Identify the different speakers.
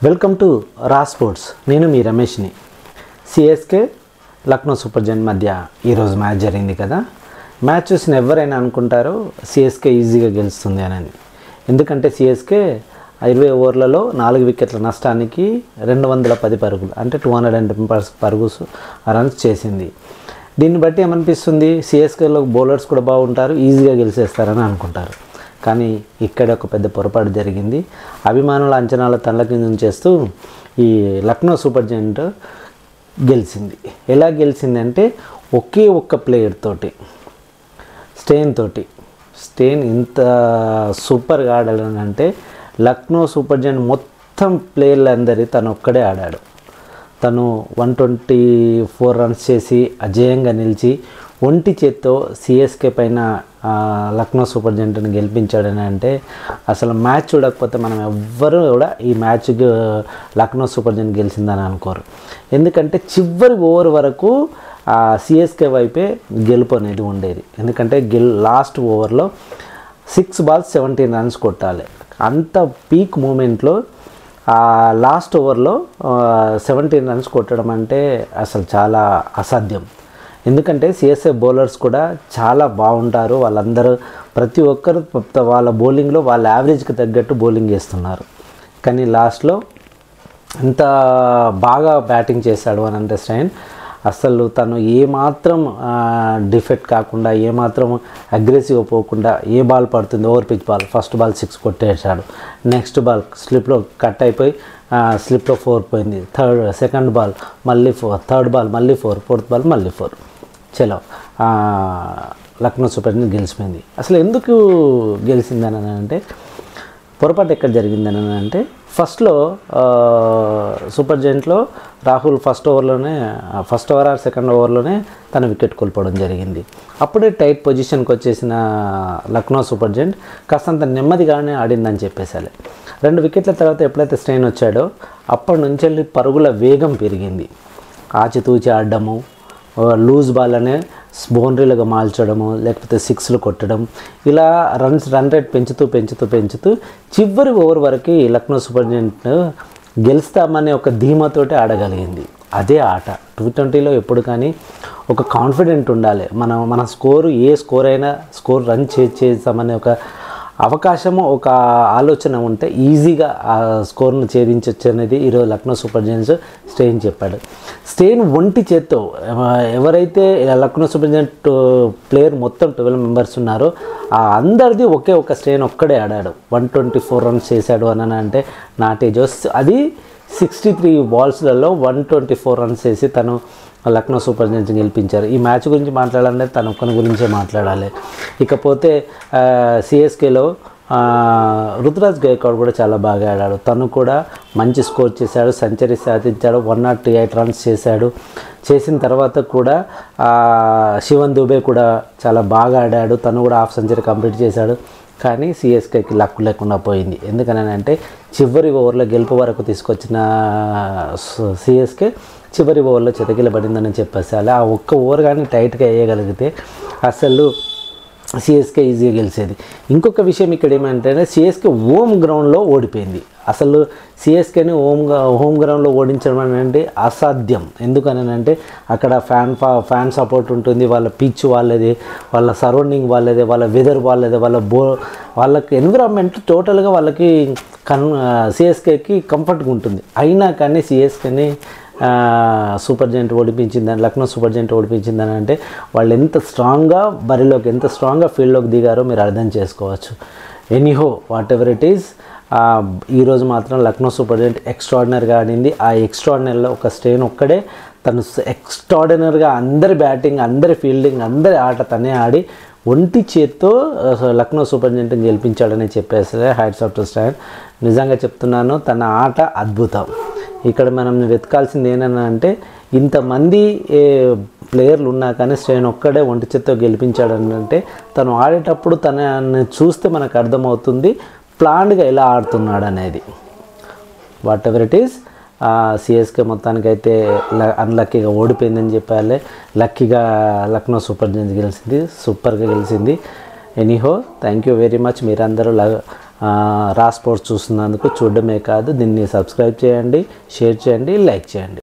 Speaker 1: Welcome to రా sports. నేను మీ రమేష్ని. CSK Lucknow super giant మధ్య ఈరోజు మ్యాచ్ జరిగింది కదా. మ్యాచ్ చూసిన ఎవరైనా అనుకుంటారు సిఎస్కే ఈజీగా గెలుస్తుంది అని. ఎందుకంటే సిఎస్కే 20 ఓవర్లలో 4 వికెట్ల నష్టానికి 210 పరుగులు అంటే 210 రన్స్ చేసింది. దీన్ని బట్టి ఏమనిపిస్తుంది, సిఎస్కేలో బౌలర్స్ కూడా బాగుంటారు, ఈజీగా గెలిచేస్తారని అనుకుంటారు. కానీ ఇక్కడ ఒక పెద్ద పొరపాటు జరిగింది. అభిమానుల అంచనాల తలకిందుంచేస్తూ ఈ లక్నో సూపర్ జైంట్ గెలిచింది. ఎలా గెలిచిందంటే ఒకే ఒక్క ప్లేయర్ తోటి, స్టెయిన్ ఇంత సూపర్గా ఆడాడనంటే లక్నో సూపర్ జైంట్ మొత్తం ప్లేయర్లందరి తను ఒక్కడే ఆడాడు. తను 124 రన్స్ చేసి అజేయంగా నిలిచి ఒంటి చేత్తో సిఎస్కే పైన లక్నో సూపర్ జైంట్ని గెలిపించాడని అంటే అసలు మ్యాచ్ చూడకపోతే మనం ఎవ్వరూ కూడా ఈ మ్యాచ్కి లక్నో సూపర్ జైంట్ గెలిచిందని అనుకోరు. ఎందుకంటే చివరి ఓవర్ వరకు సిఎస్కే వైపే గెలుపు అనేది ఉండేది. ఎందుకంటే లాస్ట్ ఓవర్లో 6 balls 17 runs కొట్టాలి. అంత పీక్ మూమెంట్లో లాస్ట్ ఓవర్లో 17 runs కొట్టడం అంటే అసలు చాలా అసాధ్యం. ఎందుకంటే సిఎస్ఏ బౌలర్స్ కూడా చాలా బాగుంటారు. వాళ్ళందరూ ప్రతి ఒక్కరు వాళ్ళ బౌలింగ్లో వాళ్ళ యావరేజ్కి తగ్గట్టు బౌలింగ్ చేస్తున్నారు. కానీ లాస్ట్లో ఎంత బాగా బ్యాటింగ్ చేశాడు అని అంటే స్టెయిన్ అసలు తను ఏమాత్రం డిఫెక్ట్ కాకుండా, ఏమాత్రం అగ్రెసివ్గా పోకుండా, ఏ బాల్ పడుతుంది over pitch ball, first ball 6 కొట్టేశాడు. నెక్స్ట్ బాల్ స్లిప్లో కట్ అయిపోయి స్లిప్లో 4 పోయింది. సెకండ్ బాల్ మళ్ళీ 4, థర్డ్ బాల్ మళ్ళీ 4, ఫోర్త్ బాల్ మళ్ళీ 4. చలో లక్నో సూపర్ జైంట్ గెలిచిపోయింది. అసలు ఎందుకు గెలిచిందని అంటే పొరపాటు ఎక్కడ జరిగిందని అంటే ఫస్ట్లో సూపర్ జైంట్లో Rahul first over or second ఓవర్లోనే తన వికెట్ కోల్పోవడం జరిగింది. అప్పుడే టైట్ పొజిషన్కి వచ్చేసిన లక్నో సూపర్ జైంట్ కాస్తంత నెమ్మదిగానే ఆడిందని చెప్పేసాలి. 2 వికెట్ల తర్వాత ఎప్పుడైతే స్టెయిన్ వచ్చాడో అప్పటి నుంచి వెళ్ళి పరుగుల వేగం పెరిగింది. ఆచితూచి ఆడడము, లూజ్ బాల్ అనే బౌండరీలుగా మార్చడము, లేకపోతే 6లు కొట్టడం, ఇలా రన్ రేట్ పెంచుతూ చివరి ఓవర్ వరకు లక్నో సూపర్ జైంట్ గెలుస్తామనే ఒక ధీమాతోటి ఆడగలిగింది. అదే ఆట. T20లో ఎప్పుడు కానీ ఒక కాన్ఫిడెంట్ ఉండాలి. మన ఏ స్కోర్ అయినా రన్ చేస్తామనే ఒక అవకాశము, ఒక ఆలోచన ఉంటే ఈజీగా ఆ స్కోర్ను ఛేదించవచ్చు అనేది ఈరోజు లక్నో సూపర్ జైంట్స్ స్టెయిన్ చెప్పాడు. స్టెయిన్ ఒంటి చేత్తో ఎవరైతే లక్నో సూపర్ జైంట్ ప్లేయర్ మొత్తం 12 మెంబర్స్ ఉన్నారో అందరిది ఒకే ఒక స్టెయిన్ ఒక్కడే ఆడాడు. 124 runs చేశాడు అని అంటే నాటేజోస్ అది 63 balls-లలో 124 runs చేసి తను లక్నో సూపర్ జైంట్స్ గెలిపించారు. ఈ మ్యాచ్ గురించి మాట్లాడాలంటే తన ఒక్కని గురించే మాట్లాడాలి. ఇకపోతే సిఎస్కేలో రుతురాజ్ గైక్వాడ్ కూడా చాలా బాగా ఆడాడు. తను కూడా మంచి స్కోర్ చేశాడు, సెంచరీ సాధించాడు, 108 runs చేశాడు. చేసిన తర్వాత కూడా శివన్ దుబే కూడా చాలా బాగా ఆడాడు. తను కూడా హాఫ్ సెంచరీ కంప్లీట్ చేశాడు. కానీ సిఎస్కేకి లక్ లేకుండా పోయింది. ఎందుకని అంటే చివరి ఓవర్లో గెలుపు వరకు తీసుకొచ్చిన సిఎస్కే చివరి ఓవర్లో చితకిలబడిందని చెప్పేసి అలా ఆ ఒక్క ఓవర్ కానీ టైట్గా వేయగలిగితే అసలు సిఎస్కే ఈజీగా గెలిచేది. ఇంకొక విషయం ఇక్కడ ఏమంటే సిఎస్కే హోమ్ గ్రౌండ్లో ఓడిపోయింది. అసలు సిఎస్కేని హోమ్ గ్రౌండ్లో ఓడించడం అంటే అసాధ్యం. ఎందుకని అంటే అక్కడ ఫ్యాన్ సపోర్ట్ ఉంటుంది, వాళ్ళ పిచ్ వాళ్ళది, వాళ్ళ సరౌండింగ్ వాళ్ళదే, వాళ్ళ వెదర్ వాళ్ళదే, వాళ్ళకి ఎన్విరాన్మెంట్ టోటల్గా వాళ్ళకి సిఎస్కేకి కంఫర్ట్గా ఉంటుంది. అయినా కానీ సిఎస్కేని సూపర్ జైంట్ ఓడిపించిందని, లక్నో సూపర్ జైంట్ ఓడిపించిందని అంటే వాళ్ళు ఎంత స్ట్రాంగ్గా బరిలోకి, ఎంత స్ట్రాంగ్గా ఫీల్డ్లోకి దిగారో మీరు అర్థం చేసుకోవచ్చు. Anyhow what ever it is, ఈరోజు మాత్రం లక్నో సూపర్ జైంట్ ఎక్స్ట్రాడినరీగా ఆడింది. ఆ ఎక్స్ట్రాడినరీలో ఒక స్టెయిన్ ఒక్కడే తను ఎక్స్ట్రాడినరీగా అందరి బ్యాటింగ్, అందరి ఫీల్డింగ్, అందరి ఆట తనే ఆడి ఒంటి చేత్తో లక్నో సూపర్ జైంట్ని గెలిపించాడని చెప్పేసి హ్యాట్స్ ఆఫ్ టు స్టెయిన్. నిజంగా చెప్తున్నాను, తన ఆట అద్భుతం. ఇక్కడ మనం వెతకాల్సింది ఏంటన్నా అంటే ఇంతమంది ప్లేయర్లు ఉన్నా కానీ స్టెయిన్ ఒక్కడే ఒంటి చేత్తో గెలిపించాడని అంటే తను ఆడేటప్పుడు తనని చూస్తే మనకు అర్థమవుతుంది ప్లాన్డ్గా ఎలా ఆడుతున్నాడు అనేది. What ever it is, CSK మొత్తానికైతే అన్లక్కీగా ఓడిపోయిందని చెప్పాలి. లక్కీగా లక్నో సూపర్ జైంట్స్ గెలిచింది, సూపర్గా గెలిచింది. Anyhow thank you very much. మీరందరూ రా స్పోర్ట్స్ చూస్తున్నందుకు. చూడడమే కాదు, దీన్ని సబ్స్క్రైబ్ చేయండి, షేర్ చేయండి, లైక్ చేయండి.